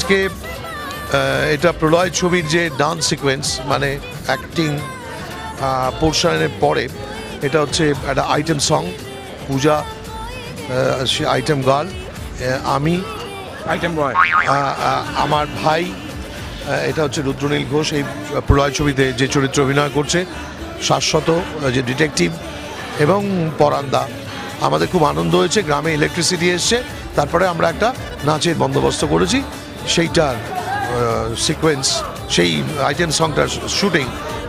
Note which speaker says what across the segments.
Speaker 1: আজকে এটা প্রলয় ছবির যে ডান্স সিকোয়েন্স মানে অ্যাক্টিং পোর্শনের পরে এটা হচ্ছে একটা আইটেম সং। পূজা সে আইটেম গার্ল, আমি
Speaker 2: আইটেম বয়,
Speaker 1: আমার ভাই এটা হচ্ছে রুদ্রনীল ঘোষ এই প্রলয় ছবিতে যে চরিত্রে অভিনয় করছে, শাশ্বত যে ডিটেকটিভ, এবং পরান্দা। আমাদের খুব আনন্দ হয়েছে, গ্রামে ইলেকট্রিসিটি এসছে, তারপরে আমরা একটা নাচের বন্দোবস্ত করেছি। সেইটার সিকোয়েন্স, সেই আইটেম সংটার শুটিং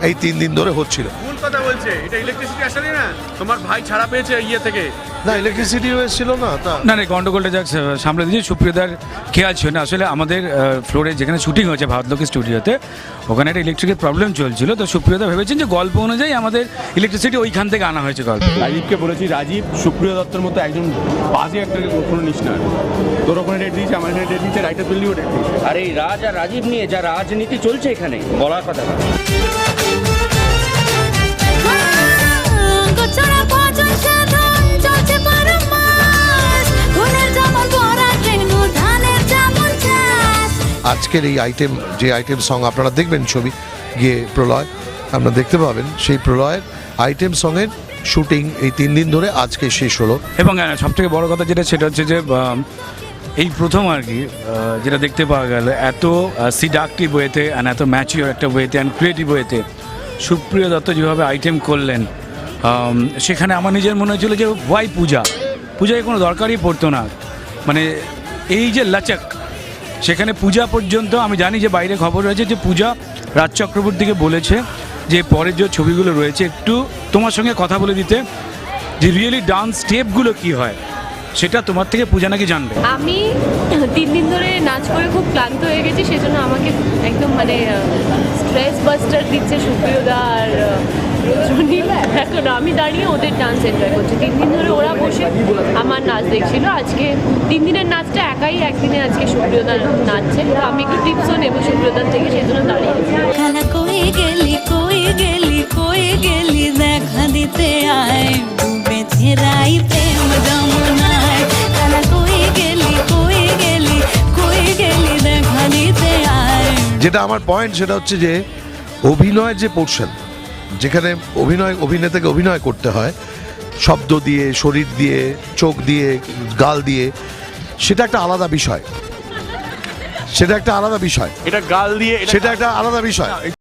Speaker 1: এই 3 দিন ধরে হচ্ছিল।
Speaker 2: ভুল কথা বলছে, এটা ইলেকট্রিসিটি আসেনি না, তোমার ভাই ছাড়া পেয়েছে ইয়ে থেকে।
Speaker 1: না, ইলেকট্রিসিটি এসেছিল না তা
Speaker 3: না না, গন্ডগোলটা যাক সামলে দিয়েছি। সুপ্রিয়দার খেয়াল ছিল না, আসলে আমাদের ফ্লোরে যেখানে শুটিং হয়েছে ভারতলক্ষ্মী স্টুডিওতে, ওখানে একটা ইলেকট্রিকের প্রবলেম চলছিল। তো সুপ্রিয়দা ভেবেছেন যে গল্প অনুযায়ী আমাদের ইলেকট্রিসিটি ওইখান থেকে আনা হয়েছে গল্প।
Speaker 4: রাজীবকে বলেছি, রাজীব সুপ্রিয় দত্তর মতো একজন বাজে একটা কোনো নিস না। তোর ওখানে ডেট দিয়েছে, আমার এখানে ডেট দিয়েছে, রাইটার বিল্ডিও ডেট দিয়েছে।
Speaker 5: আর এই রাজ আর রাজীব নিয়ে যা রাজনীতি চলছে এখানে বলার কথা না।
Speaker 1: আজকের এই যে আইটেম সং আপনারা দেখবেন ছবি গিয়ে প্রলয় আপনারা দেখতে পাবেন, সেই প্রলয়ের আইটেম সঙের শুটিং এই 3 দিন ধরে আজকে শেষ হলো।
Speaker 3: এবং সবথেকে বড় কথা যেটা, সেটা হচ্ছে যে এই প্রথম আর কি যেটা দেখতে পাওয়া গেল, এত সিডাক্টিভ ওয়েতে অ্যান্ড এত ম্যাচিওর একটা ওয়েতে অ্যান্ড ক্রিয়েটিভ ওয়েতে সুপ্রিয় দত্ত যেভাবে আইটেম করলেন, সেখানে আমার নিজের মনে হয়েছিল যে ওয়াই পূজায় কোনো দরকারই পড়তো না। মানে এই যে লাচক, সেখানে পূজা পর্যন্ত আমি জানি যে বাইরে খবর রয়েছে যে পূজা রাজ চক্রবর্তীকে বলেছে যে পরের যে ছবিগুলো রয়েছে একটু তোমার সঙ্গে কথা বলে দিতে, যে রিয়েলি ডান্স স্টেপগুলো কী হয় সেটা তোমার থেকে পূজা নাকি জানবে।
Speaker 6: আমি 3 দিন ধরে নাচ করে খুব ক্লান্ত হয়ে গেছি, সেজন্য আমাকে একদম মানে স্ট্রেস বাস্টার দিচ্ছে সুপ্রিয়দা আর রুদ্রনীল। এখন আমি দাঁড়িয়ে ওদের ডান্স এনজয় করছি। 3 দিন ধরে ওরা বসে আমার নাচ দেখছিল। আজকে 3 দিনের নাচটা একাই, একদিনে আজকে সুপ্রিয়দা নাচছে। তো আমি একটু টিপসও নেবো সুপ্রিয়দার থেকে, সেই জন্য দাঁড়িয়ে
Speaker 7: কই গেলি দেখা দিতে আয়, ডুবেছে রাই প্রেম যমুনায়। কালা কই গেলি দেখা দিতে আয়।
Speaker 1: যেটা আমার পয়েন্ট সেটা হচ্ছে যে অভিনয়ের যে পোর্শন, যেখানে অভিনেতাকে অভিনয় করতে হয় শব্দ দিয়ে, শরীর দিয়ে, চোখ দিয়ে, গাল দিয়ে, সেটা একটা আলাদা বিষয়।
Speaker 4: এটা গাল দিয়ে,
Speaker 1: সেটা একটা আলাদা বিষয়।